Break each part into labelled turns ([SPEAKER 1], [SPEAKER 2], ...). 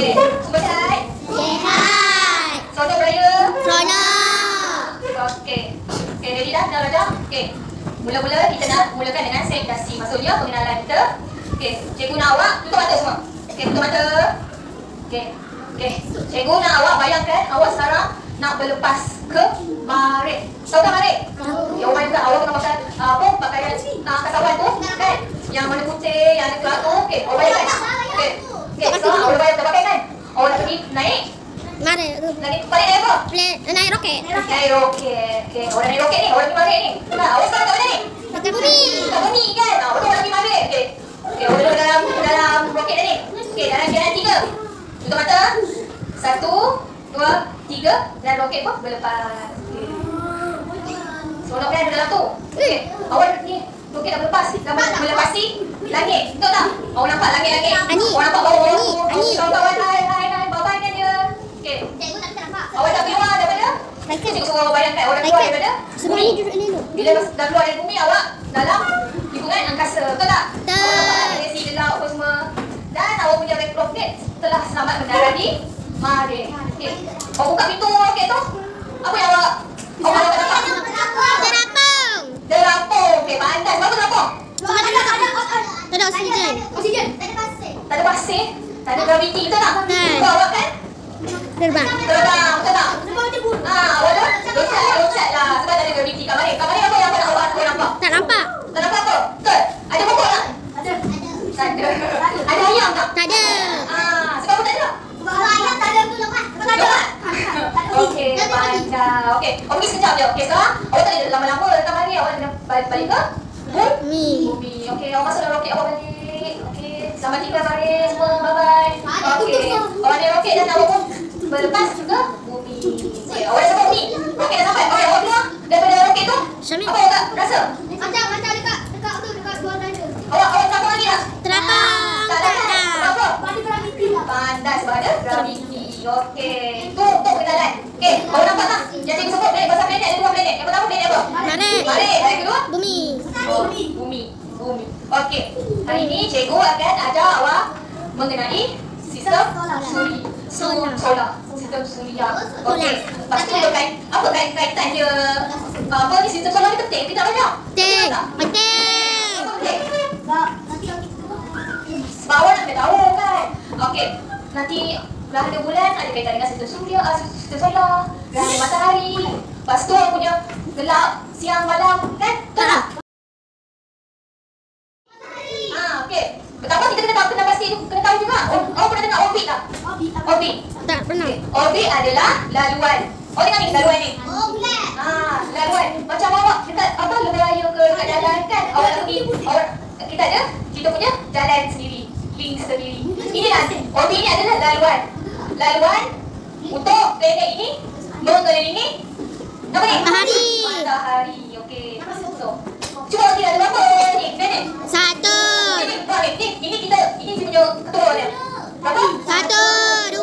[SPEAKER 1] Okey. Semua sihat?
[SPEAKER 2] Sihat.
[SPEAKER 1] Seronok beraya?
[SPEAKER 2] Seronok.
[SPEAKER 1] Okey. Okey, ready dah? Dah belajar? Okey. Mula-mula kita nak mulakan dengan selektasi. Maksudnya pengenalan kita. Okey. Cikgu nak awak tutup mata semua. Okey, tutup mata. Okey. Okey. Cikgu nak awak bayangkan awak sekarang nak berlepas ke Marit. Tahu tak Marit?
[SPEAKER 2] Tahu.
[SPEAKER 1] Ya, awak juga awak kena pakai apa? Pakaian kasawan tu kan? Yang warna putih, yang ada kelas tu. Okey, awak bayangkan. Okey. Okey, sekarang awak bayang terpakai kan? Awak nak pergi naik.
[SPEAKER 2] Mari.
[SPEAKER 1] Naik balik naik apa?
[SPEAKER 2] Naik roket.
[SPEAKER 1] Naik roket. Okey, awak naik roket ni. Awak pergi Marit ni. Nah, awak sekarang kat mana ni?
[SPEAKER 2] Dekat bumi.
[SPEAKER 1] Kat bumi kan? Betul awak pergi Marit. Okey. Okey, awak duduk dalam roket ni. Okey, dalam jalan 3. Tutup mata. 1, 2, 3 dan roket pun berlepas. Okey. Seronok kan dalam tu? Okey. Awak ni roket dah berlepas. Dah melepasi langit. Betul tak? Awak nampak langit-langit?
[SPEAKER 2] Ani.
[SPEAKER 1] Awak nampak bawah?
[SPEAKER 2] Ani.
[SPEAKER 1] Kawan-kawan, hai. Bye-bye kan dia? Okey.
[SPEAKER 2] Cikgu tak nampak.
[SPEAKER 1] Awak dah keluar daripada? Cikgu suruh awak bayangkan awak dah keluar daripada
[SPEAKER 2] Semua
[SPEAKER 1] bumi.
[SPEAKER 2] ni duduk dulu.
[SPEAKER 1] Bila dah keluar dari bumi, awak dalam lingkungan angkasa. Betul tak?
[SPEAKER 2] Betul.
[SPEAKER 1] Awak nampak galaksi dia laut apa semua. Dan awak punya roket telah selamat mendarat di Marit. Okey. Awak buka pintu roket tu. Apa yang awak nampak?
[SPEAKER 2] Terapung.
[SPEAKER 1] Terapung. Okey, pandai. Berapa terapung?
[SPEAKER 2] Tak ada oksigen.
[SPEAKER 1] Tak ada pasir. Tak ada graviti. Betul tak?
[SPEAKER 2] Betul.
[SPEAKER 1] Betul awak kan?
[SPEAKER 2] Terbang.
[SPEAKER 1] Terbang. Betul tak? Awak dah loncat lah. Sebab tak ada graviti kat Marit. Kat Marit apa yang awak nampak?
[SPEAKER 2] Tak nampak.
[SPEAKER 1] Tak nampak apa? Betul? Ada pokok tak? Tak ada. Ada ayam tak?
[SPEAKER 2] Tak ada.
[SPEAKER 1] Sebab apa tak ada? Lompat? Okey, pandai. Okey, awak pergi sekejap je. Okey, sekarang awak tak boleh lama-lama datang Marit. Awak kena balik ke
[SPEAKER 2] Bumi.
[SPEAKER 1] bumi. Okey, awak masuk dalam roket awak balik. Okey, selamat tinggal Marit semua. Bye-bye. Okey, awak naik roket dan awak pun berlepas ke bumi. Okey, awak dah sampai bumi. Roket dah sampai. Okey, awak keluar daripada roket tu.
[SPEAKER 2] Syamil.
[SPEAKER 1] Apa awak rasa? Awak terapung lagi tak?
[SPEAKER 2] Terapung.
[SPEAKER 1] Tak ada kan? Sebab apa? Pandai sebab ada graviti. Okey. Tu untuk pengenalan. Okey, awak nampak tak? Yang cikgu sebut pasal planet ada 2 planet. Yang pertama planet apa?
[SPEAKER 2] Marit.
[SPEAKER 1] Marit. Yang kedua?
[SPEAKER 2] Bumi.
[SPEAKER 1] Bumi. Okey. Hari ini cikgu akan ajar awak mengenai sistem solar. Sistem suria. Okey. Lepas tu apa kaitan dia? Apa ni sistem solar ni penting ke tak banyak?
[SPEAKER 2] Penting.
[SPEAKER 1] Betul tak?
[SPEAKER 2] Penting.
[SPEAKER 1] Apa penting? Sebab awak nak kena tahu kan? Okey. Nanti gerhana bulan ada kaitan dengan sistem suria, sistem solar, gerhana matahari. Lepas tu awak punya gelap siang malam kan? Betul tak? Okey. Pertama kita kena pasti kena tahu juga. Awak pernah dengar orbit tak? Orbit.
[SPEAKER 2] Tak pernah.
[SPEAKER 1] Okay. Orbit adalah laluan. Awak tengok ni laluan ni. Laluan. Macam awak dekat apa lebuh raya ke dekat jalan kan? Awak nak pergi. Kita ada kita punya jalan sendiri, link sendiri. Inilah orbit ni adalah laluan. Laluan untuk planet ini mengelilingi apa ni? Matahari. Okey. So, cuba kita ada berapa ni planet?
[SPEAKER 2] 1.
[SPEAKER 1] Ini kita punya ketua dia. Berapa?
[SPEAKER 2] 1, 2,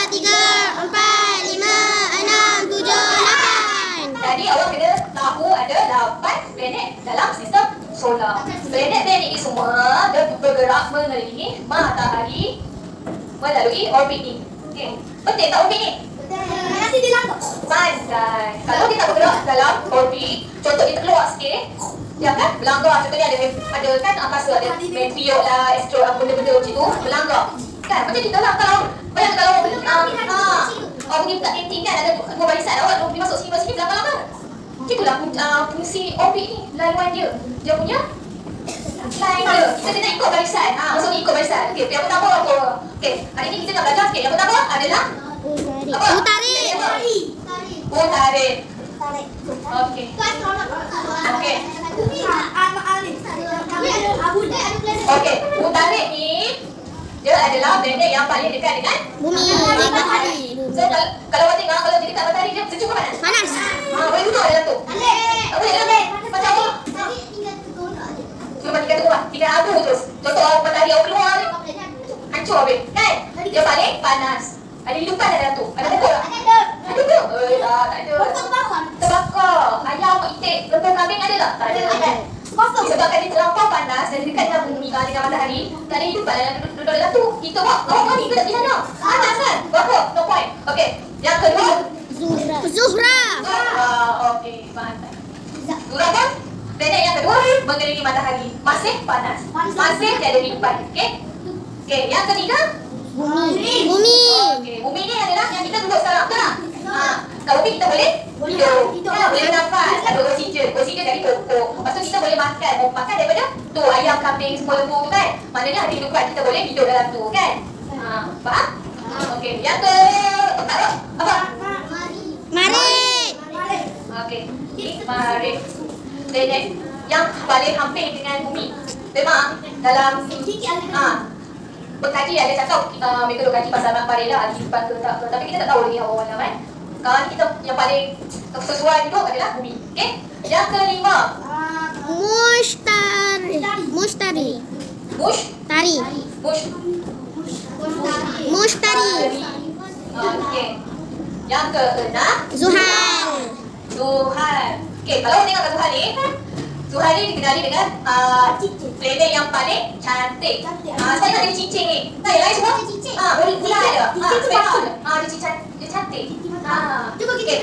[SPEAKER 2] 3, 4, 5, 6, 7, 8.
[SPEAKER 1] Jadi awak kena tahu ada 8 planet dalam sistem solar. Planet-planet ini semua dia bergerak mengelilingi matahari melalui orbit ni. Okey. Penting tak orbit ni? Pandai. Kalau dia tak bergerak dalam orbit, contoh dia keluar sikit, dia akan berlanggar. Contohnya ada kan angkasa ada meteor lah, asteroid apa benda-benda macam tu berlanggar. Kan macam kita lah kalau bayangkan kalau awak pergi kat kantin kan ada 2 barisan, awak pergi masuk sini belakang-belakang. Itulah fungsi orbit ni, laluan dia. Dia punya line dia. Kita kena ikut barisan. Maksudnya ikut barisan. Okey, yang pertama apa? Okey, hari ni kita nak belajar sikit. Yang pertama adalah apa? Tarik. Okey. Okey, tarik ni dia adalah planet yang paling dekat dengan
[SPEAKER 2] Bumi.
[SPEAKER 1] matahari. So kalau awak tengok kalau dia dekat matahari dia sejuk ke panas?
[SPEAKER 2] Panas.
[SPEAKER 1] Boleh duduk dalam tu. Tak boleh dalam macam apa? Cuma tinggal abu terus. Contoh awak matahari awak keluar ni hancur habis. Kan? Dia paling panas. Ada hidupan dalam tu. Ada pokok tak? Ada ke? Tak ada. Terbakar. Ayam, itik, lembu kambing ada tak? Tak ada. Disebabkan dia terlampau panas dan dekat dengan bumi, dengan matahari, tak ada hidupan dalam duduk dalam tu. Kita buat awak mandi ke tak sana? Panas kan? Berapa? No point. Okey. Yang kedua,
[SPEAKER 2] Zuhra.
[SPEAKER 1] okey, mantap. Zuhra kan? Planet yang kedua mengelilingi matahari. Masih panas. Masih tiada hidupan. Okey? Okey, yang ketiga,
[SPEAKER 2] Bumi.
[SPEAKER 1] okey, bumi ni adalah yang kita duduk sekarang, betul tak? Kalau bumi kita boleh hidup, boleh bernafas, ada oksigen dari pokok. Lepas tu kita boleh makan daripada tu ayam, kambing, semua lembu tu kan. Maknanya ada hidupan, kita boleh hidup dalam tu kan. Faham? Okey, yang ke apa?
[SPEAKER 2] Marit.
[SPEAKER 1] Okey, Marit. Planet yang paling hampir dengan bumi. Memang dalam pengkaji ada cakap mereka kaji pasal anak parela ada hidupan ke tak ke, tapi kita tak tahu lagi awal kan. Sekarang kita yang paling sesuai hidup adalah bumi. Okey. Yang kelima,
[SPEAKER 2] Mushtari. Mushtari.
[SPEAKER 1] Okey. Yang keenam,
[SPEAKER 2] Zuhal.
[SPEAKER 1] Zuhal. Okey, kalau tengok kat Zuhal ni, Zuhal ni dikenali dengan planet yang paling cantik. Saya nak jadi cincin ni. Tak, yang lain semua bulat ada. Special. Dia cantik.
[SPEAKER 2] Cuba kita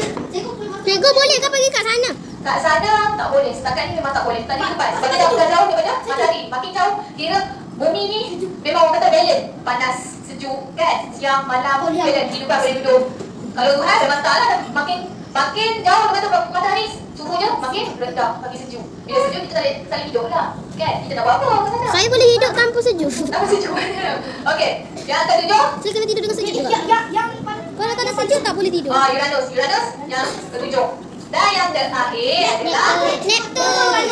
[SPEAKER 2] Cikgu boleh ke pergi kat sana?
[SPEAKER 1] Kat sana tak boleh. Setakat ni memang tak boleh. Tak boleh lepas. Sebab dia bukan jauh daripada matahari. Makin jauh, kira bumi ni memang orang kata balance. Panas, sejuk kan. Siang, malam, balance. Hidupan boleh duduk. Kalau Zuhal memang tak lah. Makin jauh daripada matahari, suhunya makin rendah, makin sejuk. Bila sejuk, kita tak boleh hidup lah. Kan? Kita nak buat apa kat sana?
[SPEAKER 2] Saya boleh hidup tanpa sejuk.
[SPEAKER 1] Tanpa sejuk. Okey. Yang ketujuh,
[SPEAKER 2] Saya kena tidur dengan sejuk juga. Kalau tak ada sejuk tak boleh tidur.
[SPEAKER 1] Uranus yang ketujuh. Dan yang terakhir adalah
[SPEAKER 2] Neptun.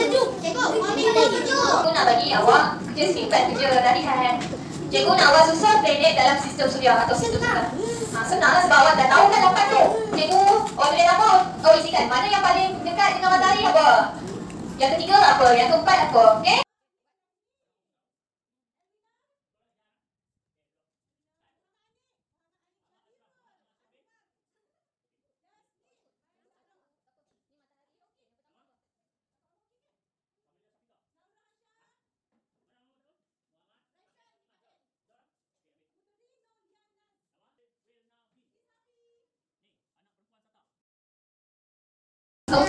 [SPEAKER 1] Aku nak bagi awak kerja singkat kerja latihan. Cikgu nak awak susun planet dalam sistem suria atau sistem solar. Senanglah sebab awak dah tahu kan dapat tu. Cikgu, awak boleh apa? Awak isikan mana yang paling dekat dengan matahari apa? Yang ketiga apa? Yang keempat apa? Okey? Untuk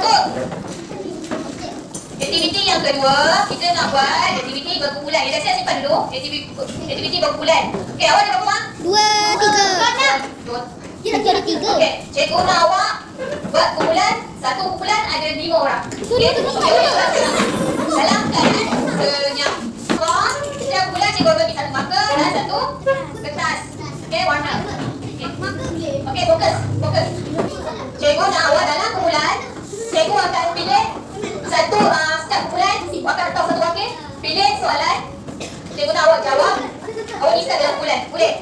[SPEAKER 1] aktiviti yang kedua, kita nak buat aktiviti berkumpulan. Kita siap simpan dulu. Aktiviti berkumpulan. Okey, awak ada berapa orang?
[SPEAKER 2] 2, 3. Kita ada 3.
[SPEAKER 1] Okey, cikgu nak awak buat kumpulan. Satu kumpulan ada 5 orang. Okey, dalam keadaan senyap. Setiap kumpulan cikgu bagi satu marker dan satu kertas. Okey, warna. Okey, fokus. Cikgu nak awak dalam kumpulan. Cikgu akan pilih satu setiap kumpulan. Akan letak satu wakil. Pilih soalan. Cikgu nak awak jawab. Awak isap dalam kumpulan. Boleh?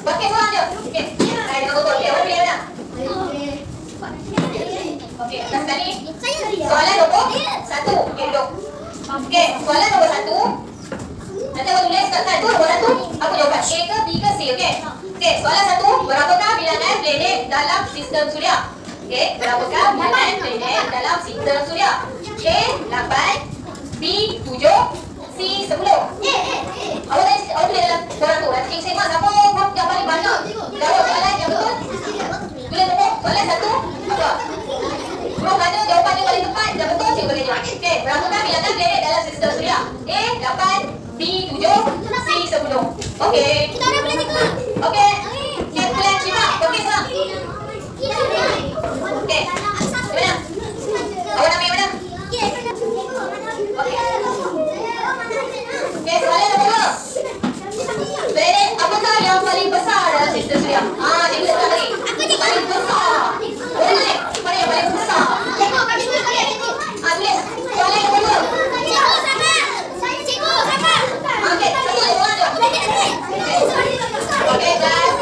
[SPEAKER 1] Wakil seorang je. Okey. Jangan betul. Okey, awak pilih mana? Okey, atas sekali. Soalan nombor 1. Okey, duduk. Okey, soalan nombor 1. Nanti awak tulis kat satu nombor 1. Apa jawapan? A ke B ke C? Okey. Okey, soalan 1. Berapakah bilangan planet dalam sistem suria? Okey, berapakah bilangan planet dalam sistem suria? A 8, B 7, C 10. Awak tulis dalam orang tu. Nanti cikgu sembang siapa yang paling banyak jawab soalan yang betul. Tulis nombor soalan 1. Apa? Kalau mana jawapan yang paling tepat dan betul, cikgu boleh jawab. Okey, berapakah bilangan planet dalam sistem suria? A 8, B 7, C 10. Okey.
[SPEAKER 2] Kita orang boleh cikgu.
[SPEAKER 1] Okey. Okey, kumpulan cima. Okey, seorang. Okey. Mana? Awak nama yang mana? Okey, soalan nombor 2. Planet apakah yang paling besar dalam sistem suria? Cikgu sekarang lagi. Paling besar. Boleh? Mana yang paling besar? Tulis. Soalan nombor 2. Okey, satu orang je. Okey, guys.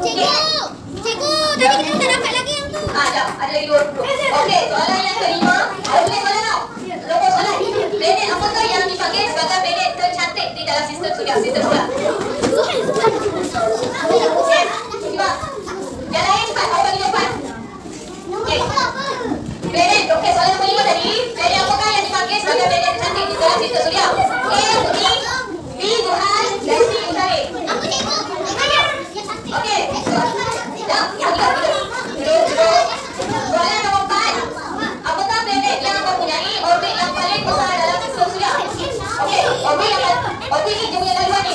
[SPEAKER 1] Senyap.
[SPEAKER 2] Cikgu, tadi kita tak dapat lagi yang tu.
[SPEAKER 1] Jap, ada lagi 20. Okey, soalan yang kelima. Awak tulis soalan tau. Nombor soalan. Planet apakah yang dipanggil sebagai planet tercantik di dalam sistem suria? Sistem suria. Okey, cuba. Yang lain cepat. Awak bagi jawapan. Okey. Planet. Okey, soalan nombor 5 tadi. Planet apakah yang dipanggil sebagai planet tercantik di dalam sistem suria? A. Bumi, B. Tuhan, dan C. Matahari.
[SPEAKER 2] Aku tengok.
[SPEAKER 1] Okey. Soalan nombor 4. Apakah planet yang mempunyai orbit yang paling besar dalam sistem suria? Okey, orbit ni dia punya laluan ni.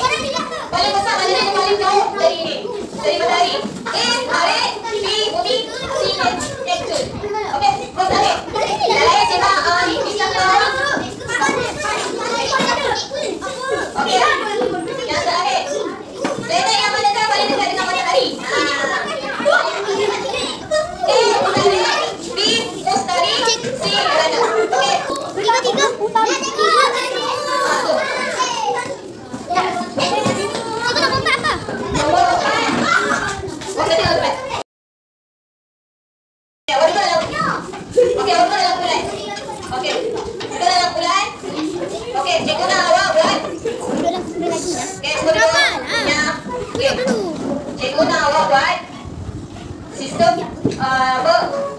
[SPEAKER 1] Paling besar mana yang paling jauh dari ini? Dari matahari. A. Tarik, B. Bumi, C. Neptun. Okey, terus tarik. Yang lain sebab ni disangka. Okey. Yang terakhir. Planet yang manakah paling dekat dengan matahari? A. Matahari, B. Mustari, C. Urana. Okey.
[SPEAKER 2] Tiga. Aku nak nombor apa?
[SPEAKER 1] Nombor 4. Okey, tengok depan. Okey, awak duduk dalam. Okey, awak duduk dalam bulan. Okey. Duduk dalam bulan. Okey, cikgu nak awak buat. Okey, semua duduk. Ya. Okey. Cikgu nak awak buat sistem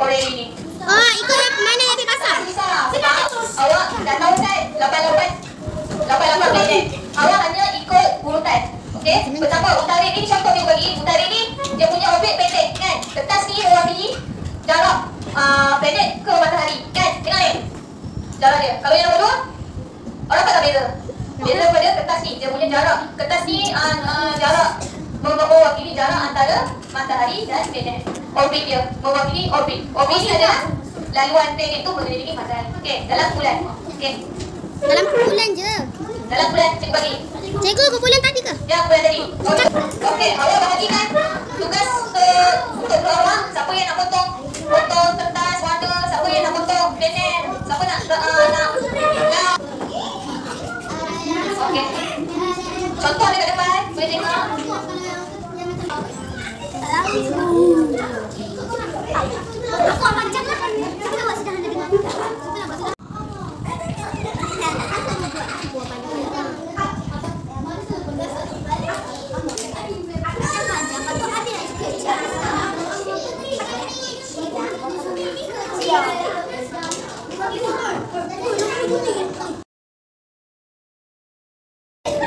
[SPEAKER 1] Oreo ini.
[SPEAKER 2] Oh, ikut mana yang dipasang?
[SPEAKER 1] Susah. Sebab awak dah tahu kan 88 planet. Awak hanya ikut urutan. Okey? Pertama, utara ni contoh dia bagi. Utara ni dia punya orbit pendek kan. Kertas ni mewakili jarak planet ke matahari kan. Tengok ni. Jarak dia. Kalau yang nombor 2, orang tak beza. Beza daripada kertas ni. Dia punya jarak. Kertas ni jarak mewakili jarak antara matahari dan planet. Orbit dia mewakili orbit. Orbit ni adalah laluan planet tu mengelilingi matahari. Okey, dalam bulan. Okey.
[SPEAKER 2] Dalam bulan je.
[SPEAKER 1] Dalam bulan cikgu bagi.
[SPEAKER 2] Cikgu ke bulan tadi ke?
[SPEAKER 1] Ya, bulan tadi. Okey, awak bahagikan tugas untuk dua awak. Siapa yang nak potong kertas warna, siapa yang nak potong planet, siapa nak okey. Contoh dekat depan, boleh tengok.
[SPEAKER 2] Aku macam lah. Aku nak buat sederhana dengan aku nak buat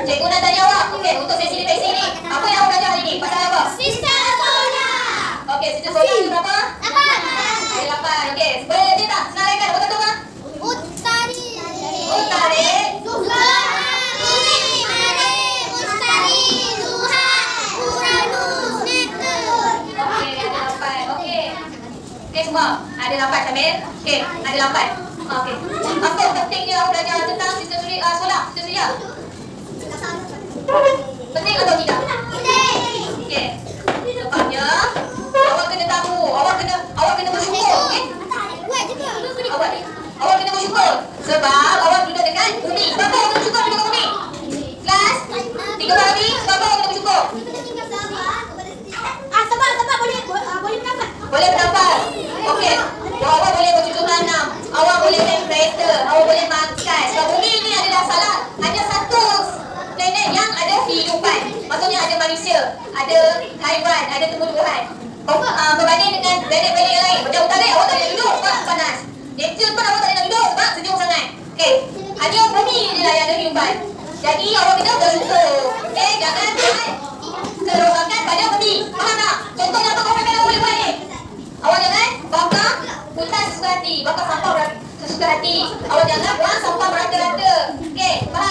[SPEAKER 1] Cikgu nak tanya awak. Okey, untuk sesi refleksi ni, apa yang awak belajar hari ni? Pasal apa?
[SPEAKER 2] sistem solar.
[SPEAKER 1] Okey, sistem solar tu berapa? 8. Okey, boleh dia tak senaraikan apa kata orang?
[SPEAKER 2] Utari.
[SPEAKER 1] Utari.
[SPEAKER 2] Bumi, matahari, mustari, Tuhan, Uranus, Neptun.
[SPEAKER 1] Okey, ada 8. Okey. Okey semua, ada 8 Samir. Okey, ada 8. Okey. Apa pentingnya awak belajar tentang sistem solar, sistem suria? Penting atau tidak? Okey. Sebabnya awak kena tahu, awak kena bersyukur, okey? Awak kena bersyukur sebab awak duduk dekat bumi. Sebab awak kena bersyukur duduk kat bumi. Kelas 3 hari, sebab awak kena bersyukur.
[SPEAKER 2] Sebab boleh mendapat.
[SPEAKER 1] Boleh bernafas. Okey. Awak boleh bercucuk tanam. Awak boleh naik kereta. Awak boleh makan. Sebab bumi ni adalah salah. Hanya satu planet yang ada kehidupan. Maksudnya ada manusia, ada haiwan, ada tumbuh-tumbuhan. Berbanding dengan planet-planet yang lain. Macam utara, awak tak boleh duduk sebab panas. Neptun pun awak tak boleh duduk sebab sejuk sangat. Okey. Hanya bumi je lah yang ada kehidupan. Jadi awak kena bersyukur. Okey, jangan buat kerosakan pada bumi. Faham tak? Contohnya apa kau memang boleh buat ni? Awak jangan bakar hutan sesuka hati. Bakar sampah sesuka hati. Awak jangan buang sampah merata-rata. Okey, faham?